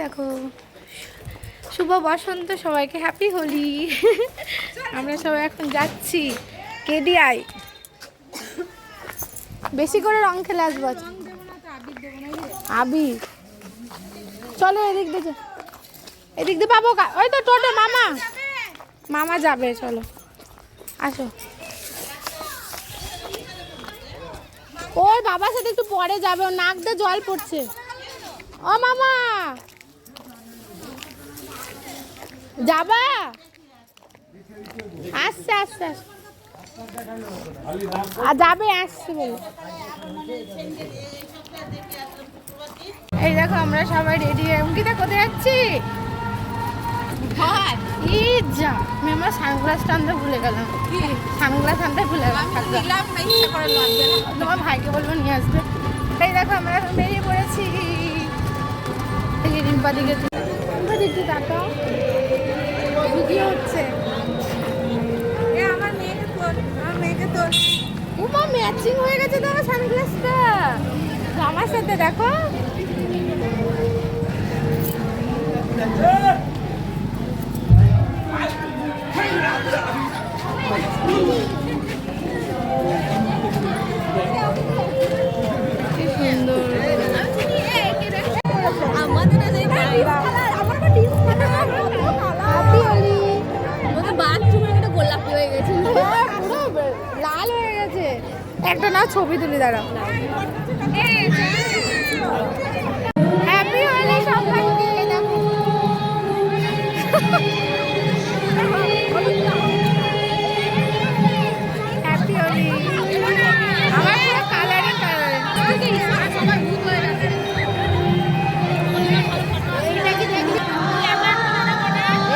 দেখো শুভ বসন্ত, সবাইকে হ্যাপি হোলি। আমরা সবাই এখন যাচ্ছি কেডিআই, বেশি করে রং খেলে আসবো। আবির চলো এদিক দিয়ে, এদিক দিয়ে পাবো। ওই তো টোটো, মামা মামা যাবে, চলো আসো। ওর বাবার সাথে একটু পরে যাবে, ওর নাক দিয়ে জল পড়ছে। ও মামা যাবা? আসছে আসছে আর যাবে, আসছে বলে। এই দেখো আমরা সবাই রেডি হয়ে, অঙ্কিতা কোথায় যাচ্ছি? আমি আমার সানগ্লাস আনতে ভুলে গেলাম, সানগ্লাস আনতে ভুলে গেলাম। তোমার ভাইকে বলবো নিয়ে আসবে। এই দেখো আমরা এখন বেরিয়ে পড়েছি। রিম্পা দিকে দিদি টাকা ভিডিও হচ্ছে। আমার মেয়েকে তোর উমা ম্যাচিং হয়ে গেছে তো আমার সানগ্লাসটা আমার সাথে, দেখো। কি সুন্দর গোলাপি হয়ে গেছে, লাল হয়ে গেছে। একটা না ছবি তুলি, দাঁড়াও। হ্যাপি হোলি সবাইকে। হ্যাপি হোলি। আমার পুরো কালারিং কালারিং। সবাই ভূত হয়ে গেছে।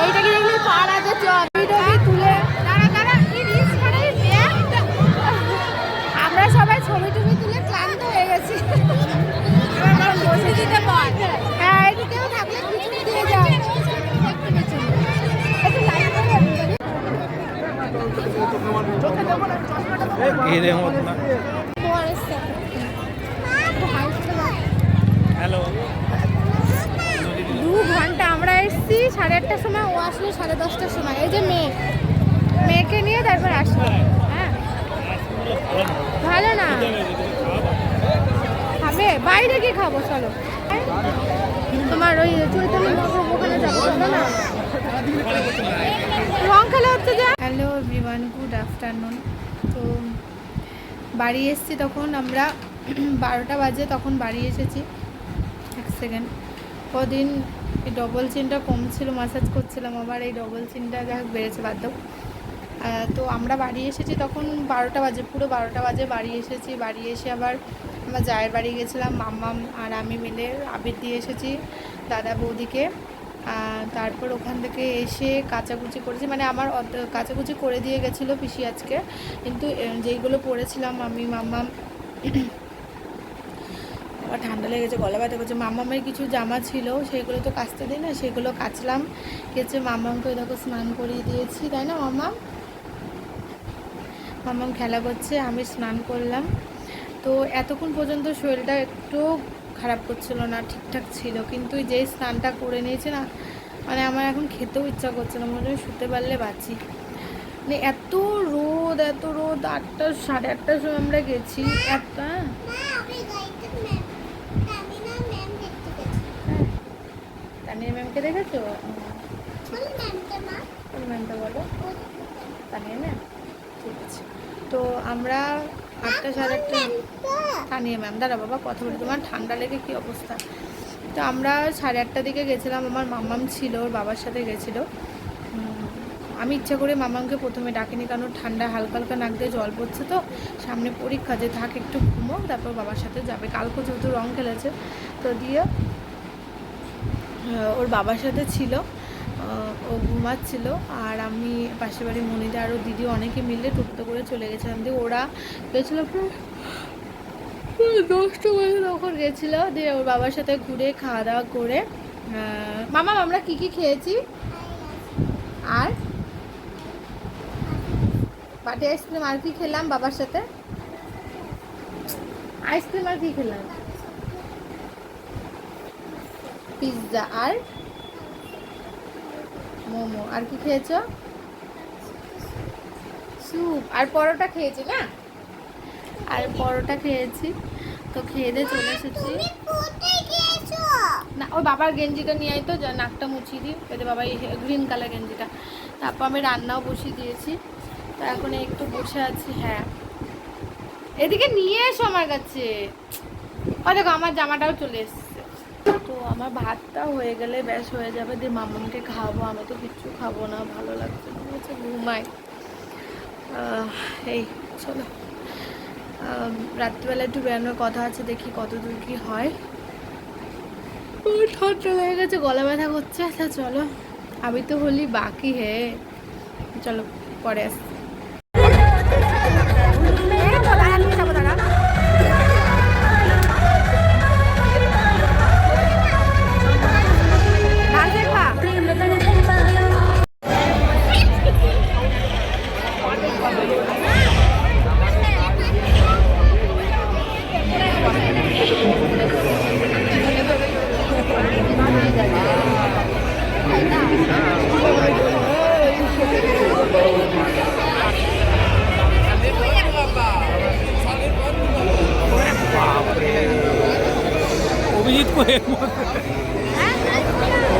এইটা কি দেখলি পার আছে, ছবি তুলে আমরা সবাই ছবি টবি তুলে ক্লান্ত হয়ে গেছি। বসে দিতে পার। হ্যাঁ, একটু কেউ থাকলে পিছনে দিয়ে যাও। হ্যালো, 2 ঘন্টা আমরা এসেছি 8:30টার সময়, ও আসলো 10:30টার সময়। এই যে মেয়েকে নিয়ে তারপর আসলো। হ্যাঁ ভালো না, খাবে বাইরে গিয়ে খাবো, চলো। তোমার ওই চৈতন্য ওখানে যাবো, চলো না। রং খেলা হচ্ছে যে। Hello everyone, good afternoon. তো বাড়ি এসেছি তখন আমরা 12টা বাজে, তখন বাড়ি এসেছি। এক সেকেন্ড, কদিন এই ডবল চিনটা কম ছিল, ম্যাসাজ করছিলাম, আবার এই ডবল চিনটা যা বেড়েছে, বাধ্য। তো আমরা বাড়ি এসেছি তখন 12টা বাজে, পুরো 12টা বাজে বাড়ি এসেছি। বাড়ি এসে আবার আমার জায়ের বাড়ি গেছিলাম, মাম্মাম আর আমি মিলে আবির দিয়ে এসেছি দাদা বৌদিকে। তারপর ওখান থেকে এসে কাচাকুচি করেছি, মানে আমার কাচাকুচি করে দিয়ে গেছিলো পিসি আজকে, কিন্তু যেইগুলো পরেছিলাম আমি মাম্মাম, আবার ঠান্ডা লেগেছে, গলা ব্যথা করছে। মাম্মামের কিছু জামা ছিল, সেগুলো তো কাচতে দিই না, সেগুলো কাচলাম। কেচে মাম্মামকে দেখো স্নান করিয়ে দিয়েছি, তাই না মাম্মাম খেলা করছে, আমি স্নান করলাম। তো এতক্ষণ পর্যন্ত শরীরটা একটু খারাপ করছিল না, ঠিকঠাক ছিল, কিন্তু যেই স্নানটা করে নিয়েছে না, মানে আমার এখন খেতেও ইচ্ছা করছে না, মনে হয় শুতে পারলে বাঁচি। মানে এত রোদ 8টা 8:30টার সময় আমরা গেছি। তানিয়া ম্যামকে দেখেছো? কোন ম্যামটা বলো? তানিয়া ম্যাম, ঠিক আছে। তো আমরা 8টা 8:30, তানিয়া ম্যাম, দাঁড়া বাবা কথা বলি, তোমার ঠান্ডা লেগে কী অবস্থা। তো আমরা 8:30টার দিকে গেছিলাম, আমার মাম্মাম ছিল, ওর বাবার সাথে গেছিলো। আমি ইচ্ছা করে মাম্মামকে প্রথমে ডাকিনি, কারণ ঠান্ডা হালকা হালকা নাক দিয়ে জল পড়ছে, তো সামনে পরীক্ষা, যে থাক একটু ঘুমো, তারপর বাবার সাথে যাবে। কালকে যেহেতু রং খেলেছে, তো দিয়ে ওর বাবার সাথে ছিল, ও ঘুমাচ্ছিল, আর আমি পাশের বাড়ি মনিদা আরও দিদি অনেকে মিলে টোটোতে করে চলে গেছিলাম। দিয়ে ওরা গেছিলো প্রায় 10টা বাজে, তখন গেছিলো। দিয়ে ওর বাবার সাথে ঘুরে খাওয়া দাওয়া করে, মামা আমরা কী কী খেয়েছি, আর বাটি আইসক্রিম, আর কি খেলাম বাবার সাথে, আইসক্রিম আর কি খেলাম, পিৎজা আর মোমো। আর কি খেয়েছো? স্যুপ আর পরোটা খেয়েছি না? আর পরোটা খেয়েছি। তো খেয়ে দিয়ে চলে এসেছি। না ওই বাবার গেঞ্জিটা নিয়ে আয় তো, নাকটা মুছিয়ে দিই এতে বাবা, এই গ্রিন কালার গেঞ্জিটা। তারপর আমি রান্নাও বসিয়ে দিয়েছি। তো এখন একটু বসে আছি। হ্যাঁ এদিকে নিয়ে এসো আমার কাছে। ও দেখো আমার জামাটাও চলে এসছে। তো আমার ভাতটা হয়ে গেলে ব্যাস হয়ে যাবে, দিয়ে মামুনকে খাওয়াবো। আমি তো কিচ্ছু খাবো না, ভালো লাগছে না, হচ্ছে ঘুমাই। এই চলো রাত্রিবেলা একটু বেরোনোর কথা আছে, দেখি কত দূর কি হয়। ঠান্ডা লেগে গেছে, গলা ব্যথা করছে। তা চলো, আমি তো হলি বাকি হে। চলো পরে আসছি। অভিজিৎ কো এর মধ্যে,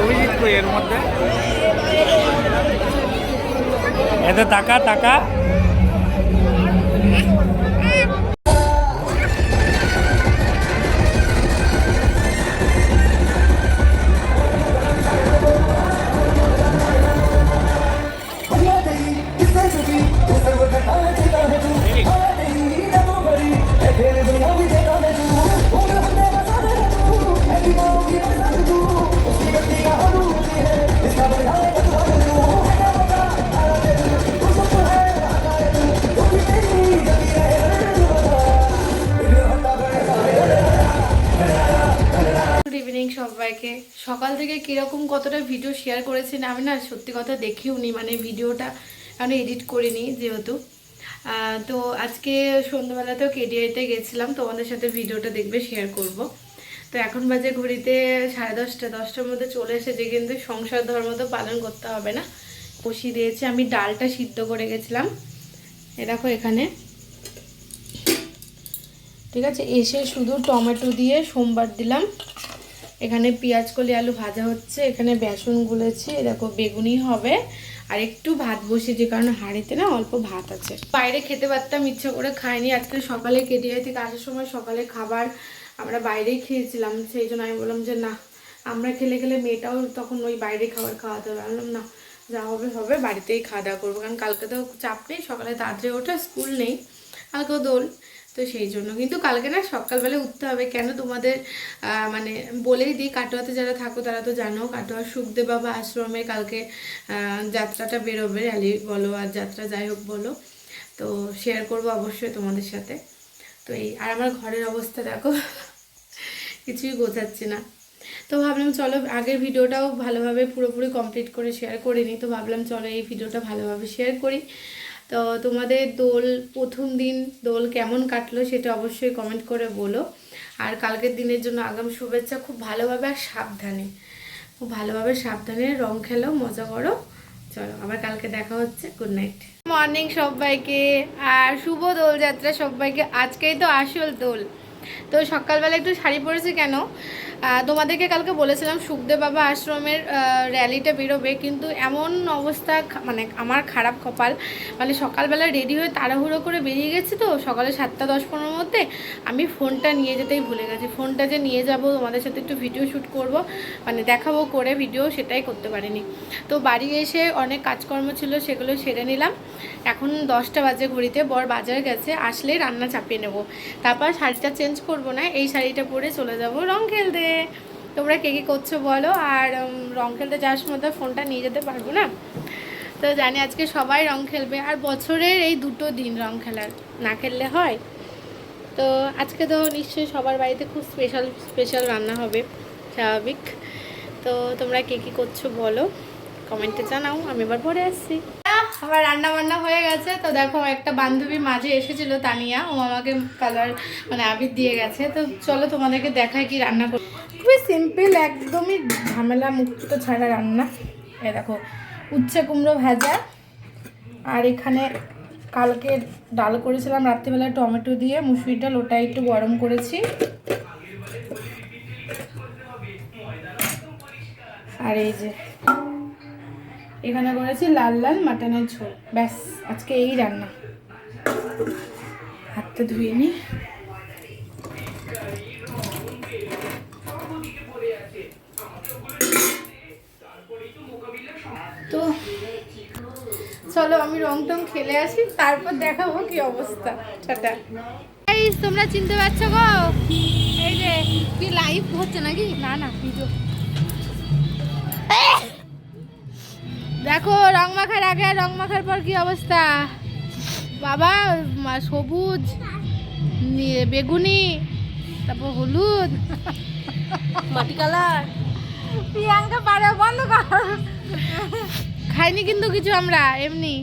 অভিজিৎ কো এর মধ্যে এতে টাকা টাকা। সবাইকে সকাল থেকে কিরকম কতটা ভিডিও শেয়ার করেছেন আমি না সত্যি কথা দেখিও নি, মানে ভিডিওটা আমি এডিট করিনি যেহেতু। তো আজকে সন্ধ্যাবেলাতেও কেডিআইতে গেছিলাম, তোমাদের সাথে ভিডিওটা দেখবে শেয়ার করব। তো এখন বাজে ঘড়িতে 10:30, 10টার মধ্যে চলে এসেছে, কিন্তু সংসার ধর্ম তো পালন করতে হবে না। বসিয়ে দিয়েছি, আমি ডালটা সিদ্ধ করে গেছিলাম এ দেখো এখানে, ঠিক আছে। এসে শুধু টমেটো দিয়ে সোমবার দিলাম। এখানে পেঁয়াজ কলি আলু ভাজা হচ্ছে, এখানে বেসন গুলেছি, দেখো বেগুনি হবে। আর একটু ভাত বসিয়েছি কারণ হাঁড়িতে না অল্প ভাত আছে। বাইরে খেতে পারতাম, ইচ্ছে করে খাইনি। আজকে সকালে কেডিআই থেকে আসার সময় সকালে খাবার আমরা বাইরেই খেয়েছিলাম, সেই জন্য আমি বললাম যে না, আমরা খেলে খেলে মেয়েটাও তখন ওই বাইরে খাবার খাওয়াতে হবে। বললাম না, যা হবে হবে, বাড়িতেই খাওয়া দাওয়া করবো, কারণ কালকে তো চাপ নেই, সকালে তাড়াতাড়ি ওঠা, স্কুল নেই, কালকেও দোল। তো সেই জন্য কিন্তু কালকে না সকালবেলা উঠতে হবে। কেন তোমাদের মানে বলেই দিই, কাটোয়াতে যারা থাকো তারা তো জানো, কাটোয়া সুখদেব বাবা আশ্রমে কালকে যাত্রাটা বেরোবে, র্যালি বলো আর যাত্রা যাই হোক বলো, তো শেয়ার করবো অবশ্যই তোমাদের সাথে। তো এই আর আমার ঘরের অবস্থা দেখো, কিছুই গোছাচ্ছি না। তো ভাবলাম চলো আগের ভিডিওটাও ভালোভাবে পুরোপুরি কমপ্লিট করে শেয়ার করিনি, তো ভাবলাম চলো এই ভিডিওটা ভালোভাবে শেয়ার করি। তো তোমাদের দোল প্রথম দিন দোল কেমন কাটলো সেটা অবশ্যই কমেন্ট করে বলো। আর কালকের দিনের জন্য আগাম শুভেচ্ছা। খুব ভালোভাবে আর সাবধানে, খুব ভালোভাবে সাবধানে রং খেলো, মজা করো। চলো আবার কালকে দেখা হচ্ছে। গুড নাইট, মর্নিং সবাইকে, আর শুভ দোলযাত্রা সবাইকে। আজকেই তো আসল দোল। তো সকালবেলা একটু শাড়ি পরেছি কেন, তোমাদেরকে কালকে বলেছিলাম সুখদেব বাবা আশ্রমের র্যালিটা বেরোবে, কিন্তু এমন অবস্থা, মানে আমার খারাপ কপাল, মানে সকালবেলা রেডি হয়ে তাড়াহুড়ো করে বেরিয়ে গেছি, তো সকালে 7:10-15 মধ্যে আমি ফোনটা নিয়ে যেতেই ভুলে গেছি। ফোনটা যে নিয়ে যাব তোমাদের সাথে একটু ভিডিও শ্যুট করব, মানে দেখাবো করে ভিডিও, সেটাই করতে পারিনি। তো বাড়ি এসে অনেক কাজকর্ম ছিল, সেগুলো সেরে নিলাম। এখন 10টা বাজে ঘড়িতে, বর বাজার গেছে, আসলেই রান্না চাপিয়ে নেব। তারপর শাড়িটা চেঞ্জ করব না, এই শাড়িটা পরে চলে যাব রং খেলতে। তোমরা কে কী করছো বলো। আর রং খেলতে যাওয়ার সময় তো ফোনটা নিয়ে যেতে পারবো না, তো জানি আজকে সবাই রং খেলবে। আর বছরের এই 2টো দিন রং খেলার, না খেললে হয়। তো আজকে তো নিশ্চয়ই সবার বাড়িতে খুব স্পেশাল স্পেশাল রান্না হবে, স্বাভাবিক। তো তোমরা কে কী করছো বলো, কমেন্টে জানাও। আমি এবার পরে আসছি। আমার রান্না বান্না হয়ে গেছে। তো দেখো একটা বান্ধবী মাঝে এসেছিল, তানিয়া, ও আমাকে কালার মানে আবির দিয়ে গেছে। তো চলো তোমাদেরকে দেখাই কি রান্না করি। খুবই সিম্পল, একদমই ঝামেলা মুক্ত ছাড়া রান্না। এ দেখো উচ্ছে কুমড়ো ভাজা, আর এখানে কালকে ডাল করেছিলাম রাত্রিবেলা টমেটো দিয়ে, মুসুরির ডাল, ওটা একটু গরম করেছি। আর এই যে এখানে করেছি লাল লাল মাটনের ঝোল। ব্যাস, আজকে এই রান্না। হাতটা ধুয়ে নি। তো চলো আমি রং টং খেলে আসি, তারপর দেখাবো কি অবস্থা। টাটা। তোমরা চিনতে পারছো গো? এই যে কি লাইভ হচ্ছে নাকি? না না, ভিডিও। দেখো রং মাখার আগে আর রং মাখার পর কি অবস্থা বাবা। সবুজ, বেগুনি, তারপর হলুদ, মাটি কালার। প্রিয়াঙ্কা পারে বন্ধ কর। খাইনি কিন্তু কিছু আমরা, এমনি।